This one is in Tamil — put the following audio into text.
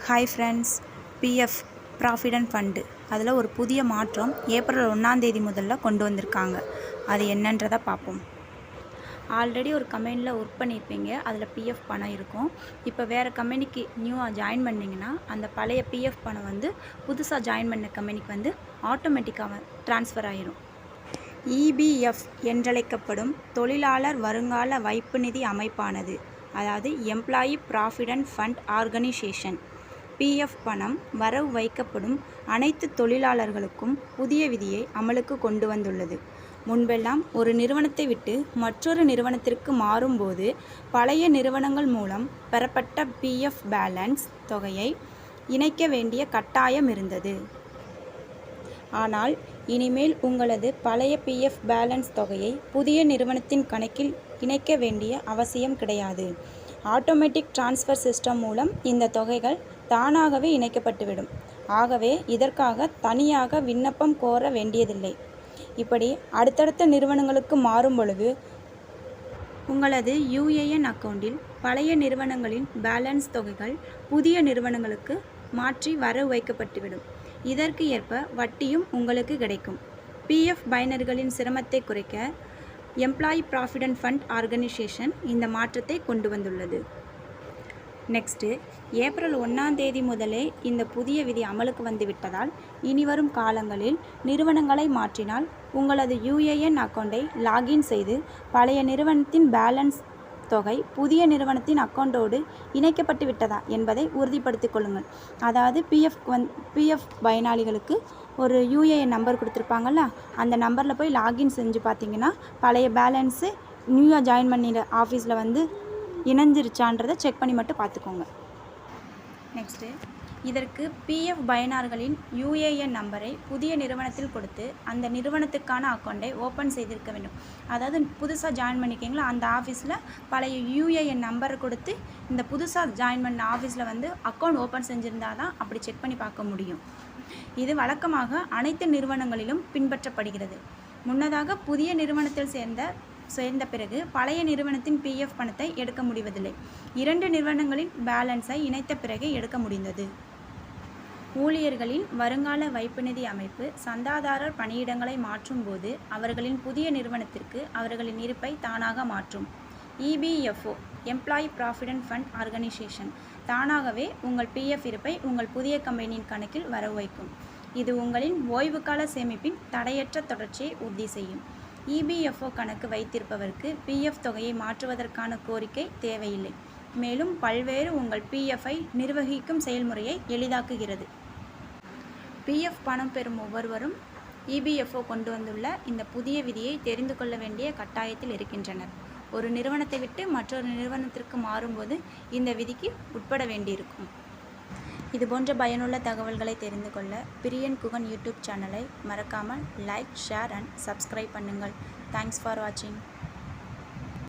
Hi friends, PF provident fund அதில் ஒரு புதிய மாற்றம் ஏப்ரல் 1 முதல்ல கொண்டு வந்திருக்காங்க. அது என்னன்றதை பார்ப்போம். ஆல்ரெடி ஒரு கம்பெனியில் ஒர்க் பண்ணியிருப்பீங்க, அதில் பிஎஃப் பணம் இருக்கும். இப்போ வேறு கம்பெனிக்கு நியூவாக ஜாயின் பண்ணிங்கன்னா அந்த பழைய பிஎஃப் பணம் வந்து புதுசாக ஜாயின் பண்ண கம்பெனிக்கு வந்து ஆட்டோமேட்டிக்காக ட்ரான்ஸ்ஃபர் ஆகிடும். இபிஎஃப் என்றழைக்கப்படும் தொழிலாளர் வருங்கால வைப்பு நிதி அமைப்பானது, அதாவது employee provident fund organisation, PF பணம் வரவு வைக்கப்படும் அனைத்து தொழிலாளர்களுக்கும் புதிய விதியை அமலுக்கு கொண்டு வந்துள்ளது. முன்பெல்லாம் ஒரு நிறுவனத்தை விட்டு மற்றொரு நிறுவனத்திற்கு மாறும்போது பழைய நிறுவனங்கள் மூலம் பெறப்பட்ட பிஎஃப் பேலன்ஸ் தொகையை இணைக்க வேண்டிய கட்டாயம் இருந்தது. ஆனால் இனிமேல் உங்களது பழைய பிஎஃப் பேலன்ஸ் தொகையை புதிய நிறுவனத்தின் கணக்கில் இணைக்க வேண்டிய அவசியம் கிடையாது. ஆட்டோமேட்டிக் டிரான்ஸ்ஃபர் சிஸ்டம் மூலம் இந்த தொகைகள் தானாகவே இணைக்கப்பட்டுவிடும். ஆகவே இதற்காக தனியாக விண்ணப்பம் கோர வேண்டியதில்லை. இப்படி அடுத்தடுத்த நிறுவனங்களுக்கு மாறும் பொழுது உங்களது யுஏஎன் அக்கவுண்டில் பழைய நிறுவனங்களின் பேலன்ஸ் தொகைகள் புதிய நிறுவனங்களுக்கு மாற்றி வரவு வைக்கப்பட்டுவிடும். இதற்கு ஏற்ப வட்டியும் உங்களுக்கு கிடைக்கும். பிஎஃப் பயனர்களின் சிரமத்தை குறைக்க எம்ப்ளாயி ப்ராவிடென்ட் ஃபண்ட் ஆர்கனைசேஷன் இந்த மாற்றத்தை கொண்டு வந்துள்ளது. நெக்ஸ்ட்டு, ஏப்ரல் 1 முதலே இந்த புதிய விதி அமலுக்கு வந்துவிட்டதால் இனிவரும் காலங்களில் நிறுவனங்களை மாற்றினால் உங்களது யுஏஎன் அக்கௌண்ட்டை லாகின் செய்து பழைய நிறுவனத்தின் பேலன்ஸ் தொகை புதிய நிறுவனத்தின் அக்கௌண்ட்டோடு இணைக்கப்பட்டு விட்டதா என்பதை உறுதிப்படுத்திக் கொள்ளுங்கள். அதாவது பிஎஃப் பயனாளிகளுக்கு ஒரு யுஏஎன் நம்பர் கொடுத்துருப்பாங்கள்ல, அந்த நம்பரில் போய் லாகின் செஞ்சு பார்த்தீங்கன்னா பழைய பேலன்ஸு நியூவாக ஜாயின் பண்ணிட ஆஃபீஸில் வந்து இணைஞ்சிருச்சான்றதை செக் பண்ணி மட்டும் பார்த்துக்கோங்க. நெக்ஸ்ட்டு, இதற்கு பிஎஃப் பயனர்களின் யுஏஎன் நம்பரை புதிய நிறுவனத்தில் கொடுத்து அந்த நிறுவனத்துக்கான அக்கௌண்ட்டை ஓப்பன் செய்திருக்க வேண்டும். அதாவது புதுசாக ஜாயின் பண்ணிக்கிங்களா அந்த ஆஃபீஸில் பழைய யுஏஎன் நம்பரை கொடுத்து இந்த புதுசாக ஜாயின் பண்ண ஆஃபீஸில் வந்து அக்கௌண்ட் ஓப்பன் செஞ்சுருந்தால் தான் அப்படி செக் பண்ணி பார்க்க முடியும். இது வழக்கமாக அனைத்து நிறுவனங்களிலும் பின்பற்றப்படுகிறது. முன்னதாக புதிய நிறுவனத்தில் சேர்ந்த பிறகு பழைய நிறுவனத்தின் பிஎஃப் பணத்தை எடுக்க முடிவதில்லை. 2 நிறுவனங்களின் பேலன்ஸை இணைத்த பிறகு எடுக்க முடிந்தது. ஊழியர்களின் வருங்கால வைப்பு நிதி அமைப்பு சந்தாதாரர் பணியிடங்களை மாற்றும் போது அவர்களின் புதிய நிறுவனத்திற்கு அவர்களின் இருப்பை தானாக மாற்றும். EPFO employee provident fund organisation தானாகவே உங்கள் பிஎஃப் இருப்பை உங்கள் புதிய கம்பெனியின் கணக்கில் வரவு வைக்கும். இது உங்களின் ஓய்வுகால சேமிப்பின் தடையற்ற தொடர்ச்சியை உறுதி செய்யும். இபிஎஃப்ஓ கணக்கு வைத்திருப்பவருக்கு பிஎஃப் தொகையை மாற்றுவதற்கான கோரிக்கை தேவையில்லை. மேலும் பல்வேறு உங்கள் பிஎஃப்ஐ நிர்வகிக்கும் செயல்முறையை எளிதாக்குகிறது. பிஎஃப் பணம் பெறும் ஒவ்வொருவரும் இபிஎஃப்ஓ கொண்டு வந்துள்ள இந்த புதிய விதியை தெரிந்து கொள்ள வேண்டிய கட்டாயத்தில் இருக்கின்றனர். ஒரு நிறுவனத்தை விட்டு மற்றொரு நிறுவனத்திற்கு மாறும்போது இந்த விதிக்கு உட்பட வேண்டியிருக்கும். இதுபோன்ற பயனுள்ள தகவல்களை தெரிந்து கொள்ள பிரியன் குகன் யூடியூப் சேனலை மறக்காமல் லைக், ஷேர் அண்ட் சப்ஸ்கிரைப் பண்ணுங்கள். தேங்க்ஸ் ஃபார் வாட்சிங்.